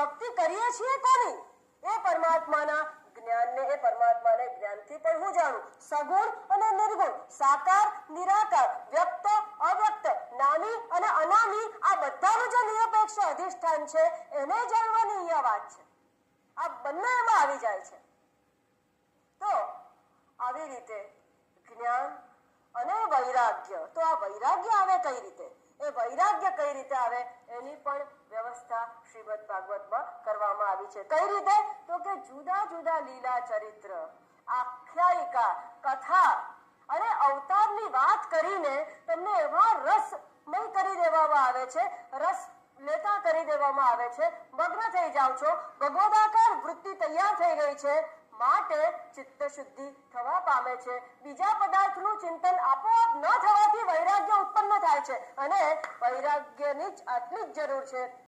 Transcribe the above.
ભક્તિ કરીએ છીએ કોની? એ પરમાત્માના જ્ઞાનને, એ પરમાત્માને જ્ઞાનથી પણ હું જાણું. સગુણ અને નિર્ગુણ, સાકાર નિરાકાર, વ્યક્ત અવ્યક્ત, નામી અને અનામી, આ બધાનું જે નિરપેક્ષ અધિષ્ઠાન છે એને જાણવાની અહીંયા વાત છે. આ બંને એમાં આવી જાય છે. તો આવી રીતે જ્ઞાન અને વૈરાગ્ય. તો આ વૈરાગ્ય આવે કઈ રીતે? એ વૈરાગ્ય કઈ રીતે આવે એની પણ વ્યવસ્થા શ્રીમદ ભાગવતમાં કરવામાં આવી છે. કઈ રીતે? તો કે જુદા જુદા લીલા ચરિત્ર, આખ્યાયિકા, કથા અને અવતારની વાત કરીને તમને એવા રસમય કરી દેવામાં આવે છે, રસ લેતા કરી દેવામાં આવે છે, મગ્ન થઈ જાઓ છો, ભગવદાકાર વૃત્તિ તૈયાર થઈ ગઈ છે, માટે ચિત્ત શુદ્ધિ થવા પામે છે. બીજા પદાર્થનું ચિંતન આપોઆપ ન થવાથી વૈરાગ્ય ઉત્પન્ન થાય છે અને વૈરાગ્યની જ આટલી જ જરૂર છે